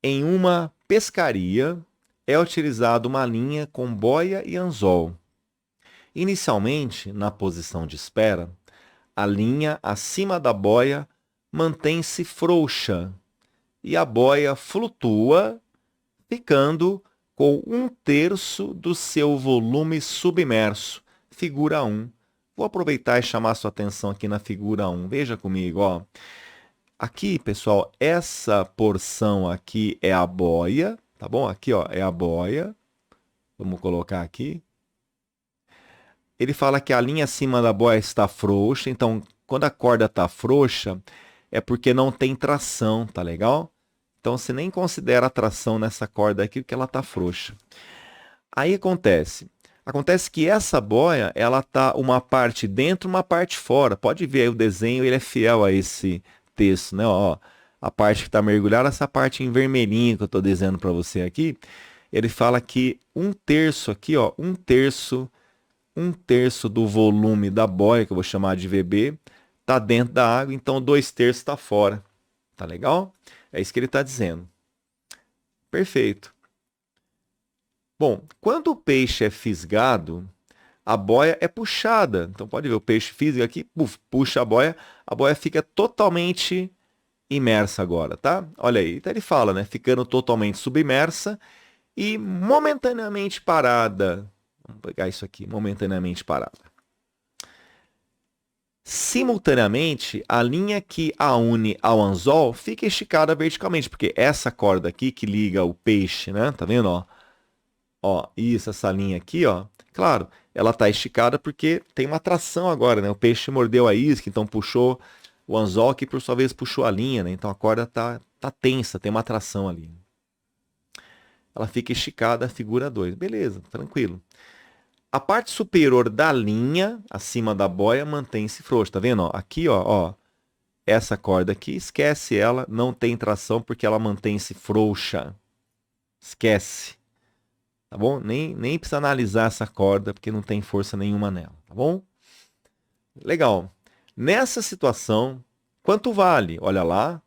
Em uma pescaria, é utilizada uma linha com boia e anzol. Inicialmente, na posição de espera, a linha acima da boia mantém-se frouxa e a boia flutua, ficando com um terço do seu volume submerso. Figura 1. Vou aproveitar e chamar sua atenção aqui na figura 1. Veja comigo, ó. Aqui, pessoal, essa porção aqui é a boia, tá bom? Aqui, ó, é a boia. Vamos colocar aqui. Ele fala que a linha acima da boia está frouxa, então quando a corda está frouxa é porque não tem tração, tá legal? Então você nem considera a tração nessa corda aqui porque ela está frouxa. Aí acontece que essa boia, ela tá uma parte dentro, uma parte fora. Pode ver aí o desenho, ele é fiel a esse texto, né? Ó, a parte que está mergulhada, essa parte em vermelhinho que eu estou desenhando para você aqui, ele fala que um terço aqui, ó, um terço do volume da boia, que eu vou chamar de VB, está dentro da água, então 2/3 está fora. Tá legal? É isso que ele está dizendo. Perfeito. Bom, quando o peixe é fisgado, a boia é puxada. Então pode ver, o peixe fisga aqui, puxa a boia fica totalmente imersa agora, tá? Olha aí, então ele fala, né? Ficando totalmente submersa e momentaneamente parada. Vamos pegar isso aqui, momentaneamente parada. Simultaneamente, a linha que a une ao anzol fica esticada verticalmente, porque essa corda aqui que liga o peixe, né? Tá vendo, ó? Ó, isso, essa linha aqui, ó. Claro, ela tá esticada porque tem uma tração agora, né? O peixe mordeu a isca, então puxou o anzol que por sua vez puxou a linha, né? Então a corda tá tensa, tem uma tração ali. Ela fica esticada, figura 2. Beleza, tranquilo. A parte superior da linha, acima da boia, mantém-se frouxa. Tá vendo? Ó? Aqui, ó, essa corda aqui, esquece ela, não tem tração porque ela mantém-se frouxa. Esquece. Tá bom? Nem precisa analisar essa corda porque não tem força nenhuma nela. Tá bom? Legal. Nessa situação, quanto vale? Olha lá,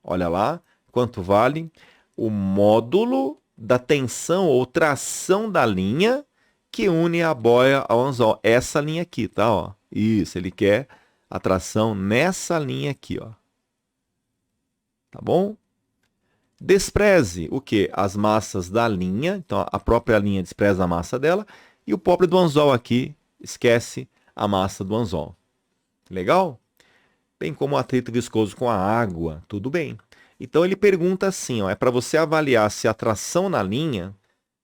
quanto vale o módulo da tensão ou tração da linha que une a boia ao anzol. Essa linha aqui, tá? Ó. Isso, ele quer a tração nessa linha aqui, ó. Tá bom? Despreze o quê? As massas da linha. Então, a própria linha despreza a massa dela. E o pobre do anzol aqui esquece a massa do anzol. Legal? Bem como o atrito viscoso com a água. Tudo bem. Então, ele pergunta assim, ó, é para você avaliar se a tração na linha,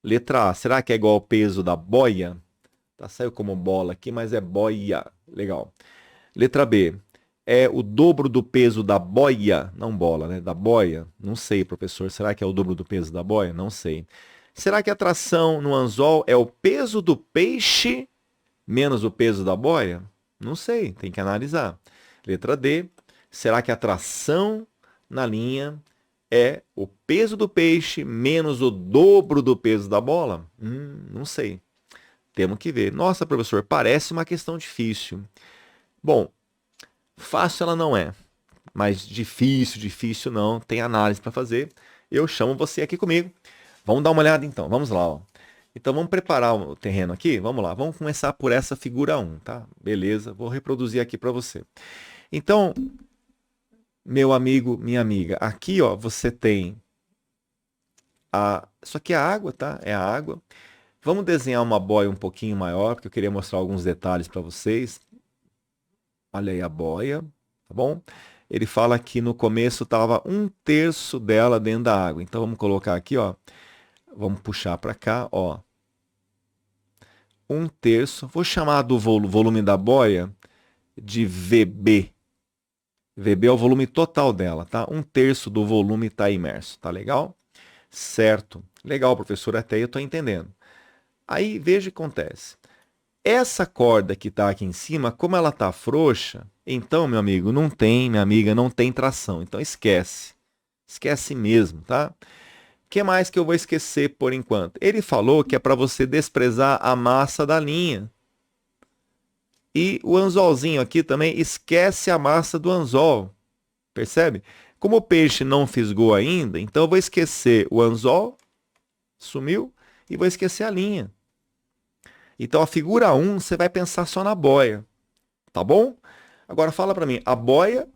letra A, será que é igual ao peso da boia? Tá, saiu como bola aqui, mas é boia. Legal. Letra B, é o dobro do peso da boia, não bola, né? Da boia? Não sei, professor. Será que é o dobro do peso da boia? Não sei. Será que a tração no anzol é o peso do peixe menos o peso da boia? Não sei, tem que analisar. Letra D, será que a tração na linha é o peso do peixe menos o dobro do peso da bola? Não sei. Temos que ver. Nossa, professor, parece uma questão difícil. Bom, fácil ela não é, mas difícil não, tem análise para fazer. Eu chamo você aqui comigo. Vamos dar uma olhada então, vamos lá. Ó. Então vamos preparar o terreno aqui, vamos lá. Vamos começar por essa figura 1, tá? Beleza, vou reproduzir aqui para você. Então, meu amigo, minha amiga, aqui ó, você tem isso aqui é a água, tá? É a água. Vamos desenhar uma boia um pouquinho maior, porque eu queria mostrar alguns detalhes para vocês. Olha aí a boia, tá bom? Ele fala que no começo estava um terço dela dentro da água. Então vamos colocar aqui, ó. Vamos puxar para cá, ó. Um terço. Vou chamar do volume da boia de VB. VB é o volume total dela, tá? Um terço do volume está imerso, tá legal? Certo. Legal, professor, até aí eu estou entendendo. Aí veja o que acontece. Essa corda que está aqui em cima, como ela está frouxa, então, meu amigo, não tem, minha amiga, não tem tração. Então esquece. Esquece mesmo, tá? O que mais que eu vou esquecer por enquanto? Ele falou que é para você desprezar a massa da linha. E o anzolzinho aqui também esquece a massa do anzol. Percebe? Como o peixe não fisgou ainda, então eu vou esquecer o anzol, sumiu, e vou esquecer a linha. Então a figura 1, você vai pensar só na boia, tá bom? Agora fala para mim, a boia,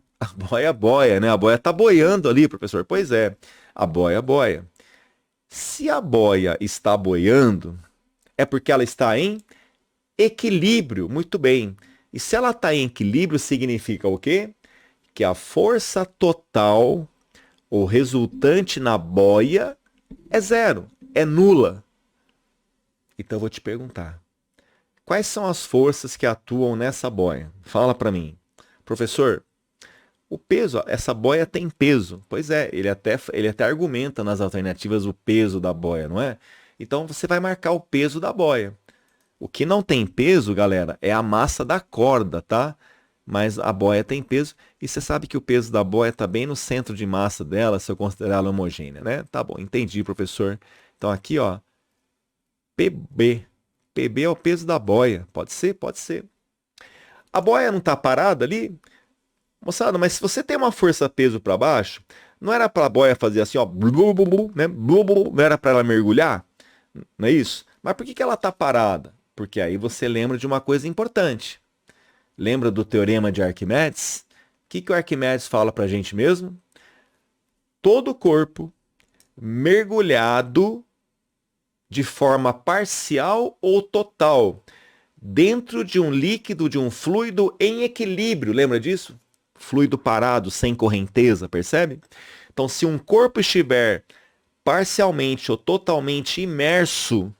né? A boia tá boiando ali, professor. Pois é, a boia boia. Se a boia está boiando, é porque ela está em equilíbrio, muito bem. E se ela está em equilíbrio, significa o quê? Que a força total, ou resultante na boia, é zero, é nula. Então eu vou te perguntar, quais são as forças que atuam nessa boia? Fala para mim. Professor, o peso, essa boia tem peso. Pois é, ele até argumenta nas alternativas o peso da boia, não é? Então você vai marcar o peso da boia. O que não tem peso, galera, é a massa da corda, tá? Mas a boia tem peso e você sabe que o peso da boia está bem no centro de massa dela, se eu considerar ela homogênea, né? Tá bom, entendi, professor. Então aqui, ó, PB. PB é o peso da boia. Pode ser? Pode ser. A boia não está parada ali? Moçada, mas se você tem uma força-peso para baixo, não era para a boia fazer assim, ó, blu, blu, blu, né? Blu, blu, não era para ela mergulhar? Não é isso? Mas por que ela está parada? Porque aí você lembra de uma coisa importante. Lembra do teorema de Arquimedes? O que o Arquimedes fala para a gente mesmo? Todo corpo mergulhado de forma parcial ou total dentro de um líquido, de um fluido em equilíbrio. Lembra disso? Fluido parado, sem correnteza, percebe? Então, se um corpo estiver parcialmente ou totalmente imerso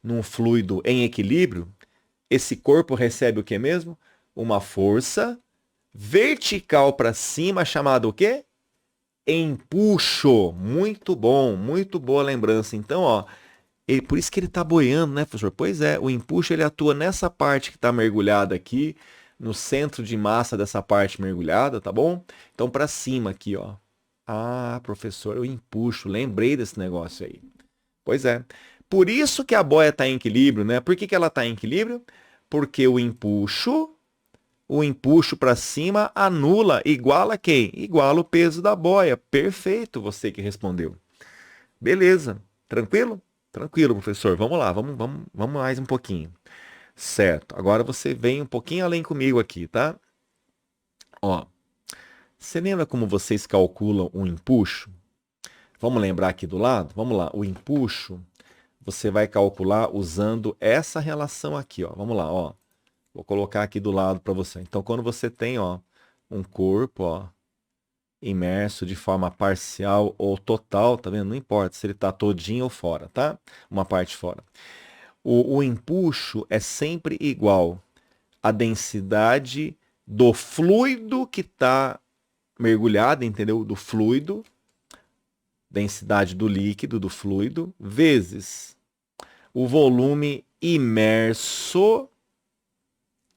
num fluido em equilíbrio, esse corpo recebe o que mesmo? Uma força vertical para cima, chamada o quê? Empuxo. Muito bom, muito boa lembrança. Então, ó, por isso que ele está boiando, né, professor? Pois é, o empuxo ele atua nessa parte que está mergulhada aqui, no centro de massa dessa parte mergulhada, tá bom? Então, para cima aqui, ó. Ah, professor, eu empuxo, lembrei desse negócio aí. Pois é. Por isso que a boia está em equilíbrio, né? Por que ela está em equilíbrio? Porque o empuxo para cima anula, iguala quem? Iguala o peso da boia. Perfeito, você que respondeu. Beleza, tranquilo? Tranquilo, professor. Vamos lá, vamos mais um pouquinho. Certo. Agora você vem um pouquinho além comigo aqui, tá? Ó, você lembra como vocês calculam o empuxo? Vamos lembrar aqui do lado? Vamos lá. O empuxo você vai calcular usando essa relação aqui, ó. Vamos lá, ó. Vou colocar aqui do lado para você. Então, quando você tem, ó, um corpo, ó, imerso de forma parcial ou total, tá vendo? Não importa se ele tá todinho ou fora, tá? Uma parte fora. O empuxo é sempre igual à densidade do fluido que está mergulhado, entendeu? Do fluido, densidade do líquido, do fluido, vezes o volume imerso,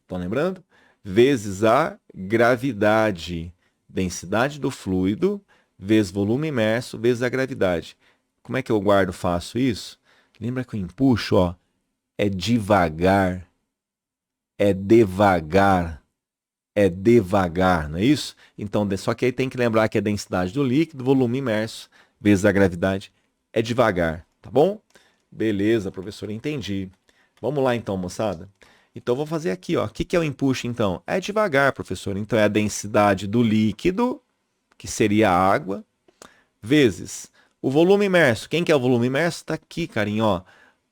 estão lembrando? Vezes a gravidade, densidade do fluido, vezes volume imerso, vezes a gravidade. Como é que eu guardo, faço isso? Lembra que o empuxo, ó, é devagar, é devagar, é devagar, não é isso? Então, só que aí tem que lembrar que a densidade do líquido, volume imerso, vezes a gravidade, é devagar, tá bom? Beleza, professor, entendi. Vamos lá então, moçada. Então, vou fazer aqui, ó. O que é o empuxo, então? É devagar, professor. Então, é a densidade do líquido, que seria a água, vezes o volume imerso. Quem que é o volume imerso? Está aqui, carinho, ó.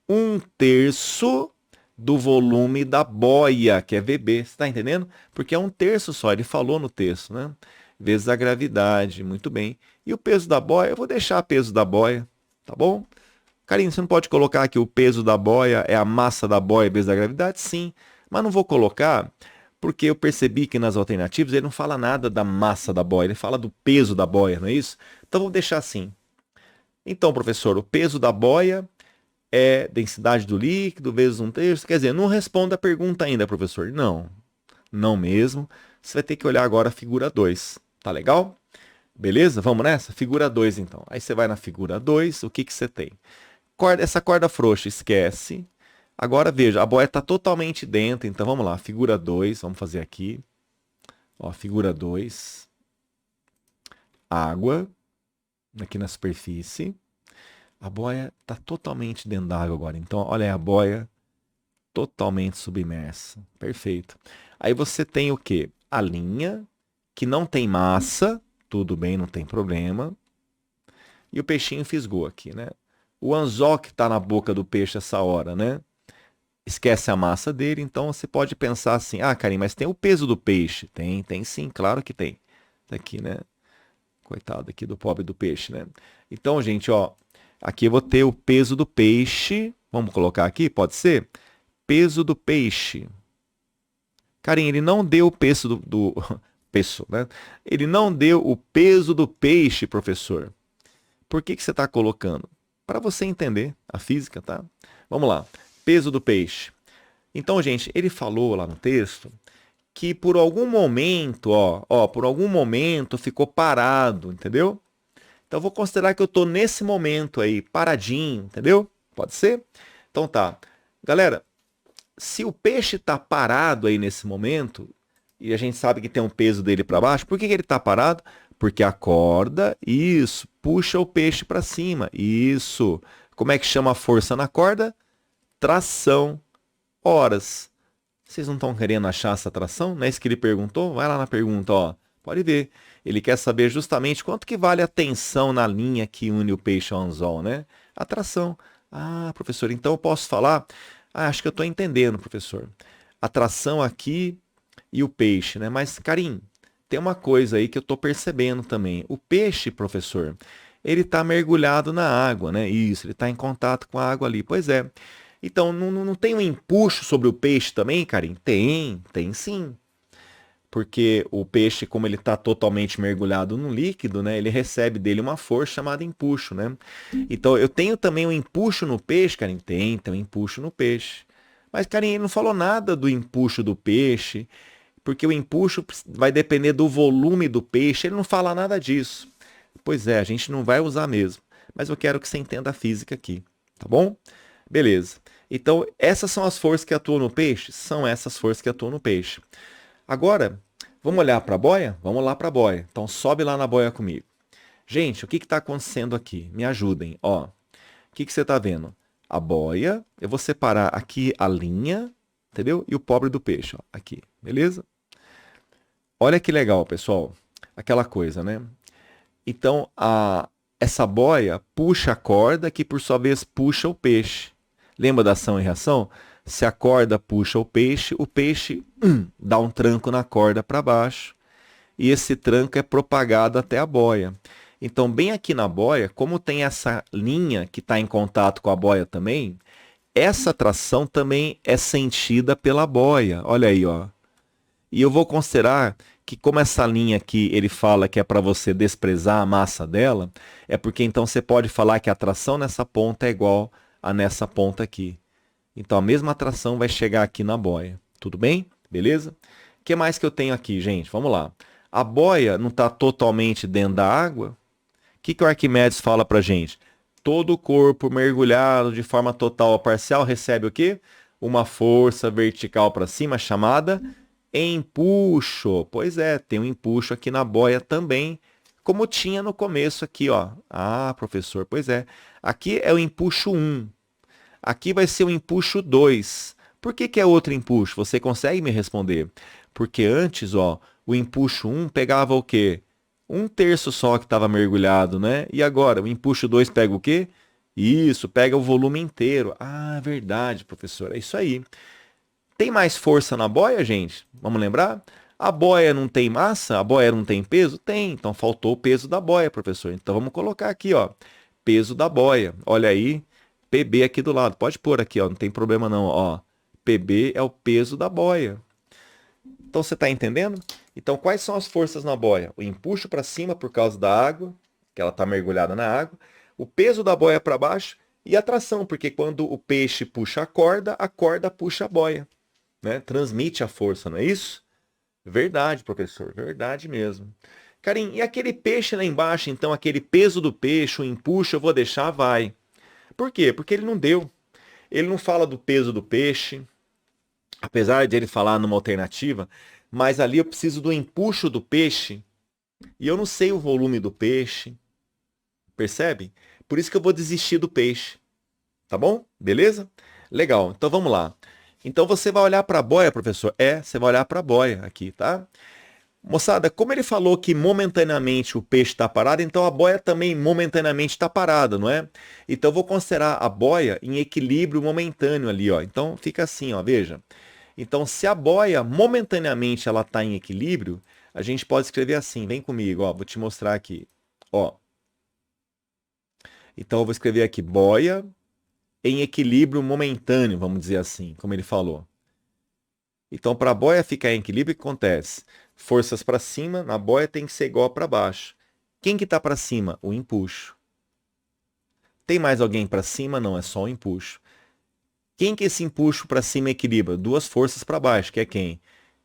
1/3 do volume da boia, que é VB. Você está entendendo? Porque é 1/3 só, ele falou no texto, né? Vezes a gravidade, muito bem. E o peso da boia, eu vou deixar o peso da boia, tá bom? Carinho, você não pode colocar que o peso da boia é a massa da boia vezes a gravidade? Sim, mas não vou colocar porque eu percebi que nas alternativas ele não fala nada da massa da boia, ele fala do peso da boia, não é isso? Então vou deixar assim. Então, professor, o peso da boia é densidade do líquido vezes 1/3. Quer dizer, não responda a pergunta ainda, professor. Não, não mesmo. Você vai ter que olhar agora a figura 2. Tá legal? Beleza? Vamos nessa? Figura 2, então. Aí você vai na figura 2, o que você tem? Essa corda frouxa, esquece. Agora veja, a boia está totalmente dentro, então vamos lá. Figura 2, vamos fazer aqui. Ó, figura 2. água, aqui na superfície. A boia está totalmente dentro da água agora. Então, olha aí a boia totalmente submersa. Perfeito. Aí você tem o quê? A linha, que não tem massa, tudo bem, não tem problema. E o peixinho fisgou aqui, né? O anzol que está na boca do peixe essa hora, né? Esquece a massa dele, então você pode pensar assim, ah, Karim, mas tem o peso do peixe. Tem sim, claro que tem. Tá aqui, né? Coitado aqui do pobre do peixe, né? Então, gente, ó, aqui eu vou ter o peso do peixe. Vamos colocar aqui, pode ser? Peso do peixe. Karim, ele não deu o peso do peso, né? Ele não deu o peso do peixe, professor. Por que você está colocando? Para você entender a física, tá? Vamos lá. Peso do peixe. Então, gente, ele falou lá no texto que por algum momento, por algum momento ficou parado, entendeu? Então, eu vou considerar que eu estou nesse momento aí, paradinho, entendeu? Pode ser? Então, tá. Galera, se o peixe está parado aí nesse momento, e a gente sabe que tem um peso dele para baixo, por que ele está parado? Porque a corda, isso, puxa o peixe para cima, isso. Como é que chama a força na corda? Tração. Horas. Vocês não estão querendo achar essa tração? Não é isso que ele perguntou? Vai lá na pergunta, ó. Pode ver. Ele quer saber justamente quanto que vale a tensão na linha que une o peixe ao anzol, né? A tração. Ah, professor, então eu posso falar? Ah, acho que eu estou entendendo, professor. A tração aqui e o peixe, né? Mas, Karim, tem uma coisa aí que eu estou percebendo também. O peixe, professor, ele está mergulhado na água, né? Isso, ele está em contato com a água ali. Pois é. Então, não tem um empuxo sobre o peixe também, Karim? Tem sim. Porque o peixe, como ele está totalmente mergulhado no líquido, né? Ele recebe dele uma força chamada empuxo, né? Então, eu tenho também um empuxo no peixe, Karim? Tem um empuxo no peixe. Mas, Karim, ele não falou nada do empuxo do peixe, porque o empuxo vai depender do volume do peixe. Ele não fala nada disso. Pois é, a gente não vai usar mesmo. Mas eu quero que você entenda a física aqui, tá bom? Beleza. Então, essas são as forças que atuam no peixe? São essas forças que atuam no peixe. Agora, vamos olhar para a boia? Vamos lá para a boia. Então, sobe lá na boia comigo. Gente, o que está acontecendo aqui? Me ajudem. Ó, o que você está vendo? A boia, eu vou separar aqui a linha, entendeu? E o pobre do peixe, ó, aqui, beleza? Olha que legal, pessoal. Aquela coisa, né? Então, essa boia puxa a corda, que por sua vez puxa o peixe. Lembra da ação e reação? Se a corda puxa o peixe dá um tranco na corda para baixo. E esse tranco é propagado até a boia. Então, bem aqui na boia, como tem essa linha que está em contato com a boia também, essa tração também é sentida pela boia. Olha aí, ó. E eu vou considerar que como essa linha aqui ele fala que é para você desprezar a massa dela, é porque então você pode falar que a tração nessa ponta é igual a nessa ponta aqui. Então a mesma tração vai chegar aqui na boia. Tudo bem? Beleza? O que mais que eu tenho aqui, gente? Vamos lá. A boia não está totalmente dentro da água? O que o Arquimedes fala para gente? Todo o corpo mergulhado de forma total ou parcial recebe o quê? Uma força vertical para cima chamada empuxo. Pois é, tem um empuxo aqui na boia também, como tinha no começo aqui, ó. Ah, professor, pois é. Aqui é o empuxo 1. Aqui vai ser o empuxo 2. Por que é outro empuxo? Você consegue me responder? Porque antes, ó, o empuxo 1 pegava o quê? Um terço só que estava mergulhado, né? E agora, o empuxo 2 pega o quê? Isso, pega o volume inteiro. Ah, verdade, professor, é isso aí. Tem mais força na boia, gente? Vamos lembrar? A boia não tem massa? A boia não tem peso? Tem. Então faltou o peso da boia, professor. Então vamos colocar aqui, ó. Peso da boia. Olha aí, PB aqui do lado. Pode pôr aqui, ó. Não tem problema não, ó. PB é o peso da boia. Então você está entendendo? Então quais são as forças na boia? O empuxo para cima por causa da água, que ela está mergulhada na água. O peso da boia para baixo e a tração, porque quando o peixe puxa a corda puxa a boia. Né? Transmite a força, não é isso? Verdade, professor, verdade mesmo. Karim, e aquele peixe lá embaixo, então, aquele peso do peixe, o empuxo, eu vou deixar, vai. Por quê? Porque ele não deu. Ele não fala do peso do peixe, apesar de ele falar numa alternativa, mas ali eu preciso do empuxo do peixe E eu não sei o volume do peixe, percebe? Por isso que eu vou desistir do peixe, tá bom? Beleza? Legal, então vamos lá. Então você vai olhar para a boia, professor? Você vai olhar para a boia aqui, tá? Moçada, como ele falou que momentaneamente o peixe está parado, então a boia também momentaneamente está parada, não é? Então eu vou considerar a boia em equilíbrio momentâneo ali, ó. Então fica assim, ó, veja. Então se a boia momentaneamente ela está em equilíbrio, a gente pode escrever assim, vem comigo, ó, vou te mostrar aqui, ó. Então eu vou escrever aqui boia em equilíbrio momentâneo, vamos dizer assim, como ele falou. Então, para a boia ficar em equilíbrio, o que acontece? Forças para cima, na boia tem que ser igual para baixo. Quem que está para cima? O empuxo. Tem mais alguém para cima? Não, é só o empuxo. Quem que esse empuxo para cima equilibra? Duas forças para baixo, que é quem?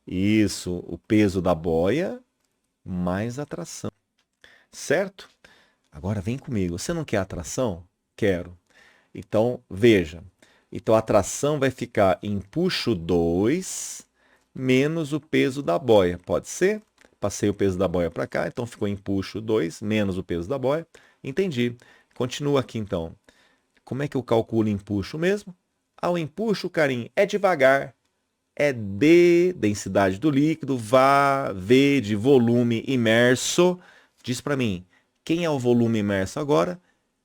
Isso, o peso da boia mais a tração. Certo? Agora vem comigo. Você não quer atração? Quero. Então, veja. Então, a tração vai ficar empuxo 2 menos o peso da boia. Pode ser? Passei o peso da boia para cá, então ficou empuxo 2 menos o peso da boia. Entendi. Continua aqui, então. Como é que eu calculo empuxo mesmo? O empuxo, carinho, é devagar. É D, densidade do líquido, V de volume imerso. Diz para mim, quem é o volume imerso agora?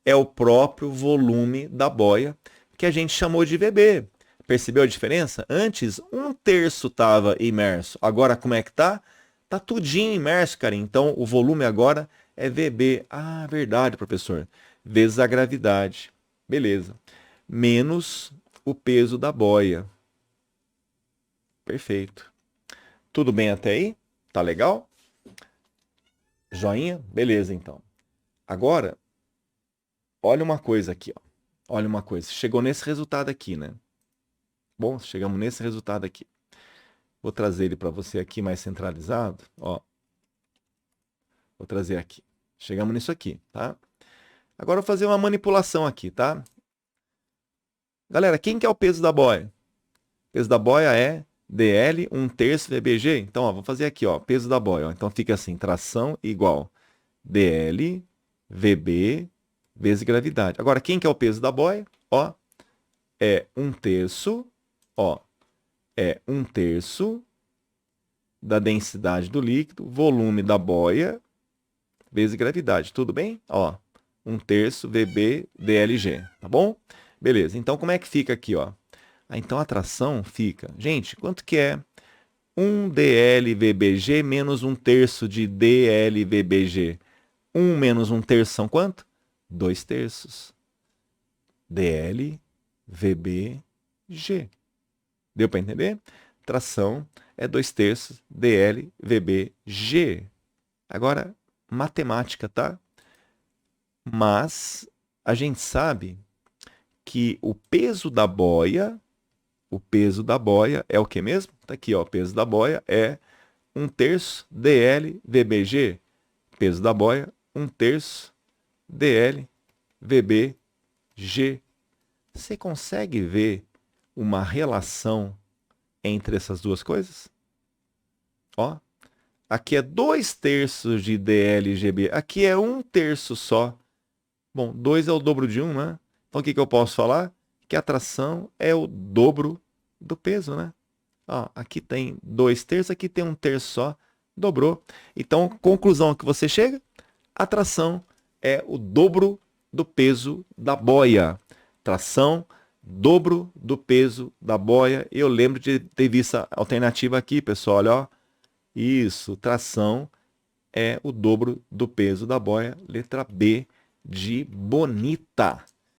É o próprio volume da boia, que a gente chamou de VB. Percebeu a diferença? Antes, 1/3 estava imerso. Agora, como é que tá? Tá tudinho imerso, cara. Então, o volume agora é VB. Ah, verdade, professor. Vezes a gravidade. Beleza. Menos o peso da boia. Perfeito. Tudo bem até aí? Tá legal? Joinha? Beleza, então. Agora, olha uma coisa aqui, ó. Olha uma coisa. Chegou nesse resultado aqui, né? Bom, chegamos nesse resultado aqui. Vou trazer ele para você aqui mais centralizado. Ó, vou trazer aqui. Chegamos nisso aqui, tá? Agora eu vou fazer uma manipulação aqui, tá? Galera, quem que é o peso da boia? O peso da boia é DL 1/3 VBG. Então, ó, vou fazer aqui, ó, peso da boia. Ó. Então fica assim, tração igual DL VB vezes gravidade. Agora, quem que é o peso da boia? Ó, é 1/3, ó, é 1/3 da densidade do líquido, volume da boia, vezes gravidade. Tudo bem? Ó, 1/3 VB DLG, tá bom? Beleza, então como é que fica aqui, ó? Então a tração fica... Gente, quanto que é 1 DLVBG menos 1/3 de DLVBG? 1 menos 1/3 são quanto? 2/3. DLVBG. Deu para entender? Tração é 2/3 DLVBG. Agora, matemática, tá? Mas a gente sabe que o peso da boia é o que mesmo? Tá aqui, ó, o peso da boia é 1/3 DLVBG. Peso da boia, 1/3 DLVBG. Você consegue ver uma relação entre essas duas coisas? Ó, aqui é 2/3 de DLGB, aqui é 1/3 só. Bom, 2 é o dobro de 1, né? Então o que eu posso falar? Que a tração é o dobro do peso, né? Ó, aqui tem 2/3, aqui tem 1/3 só, dobrou. Então, conclusão que você chega, a tração é o dobro do peso da boia. Tração, dobro do peso da boia. Eu lembro de ter visto a alternativa aqui, pessoal. Olha, ó. Isso, tração é o dobro do peso da boia. Letra B de bonita.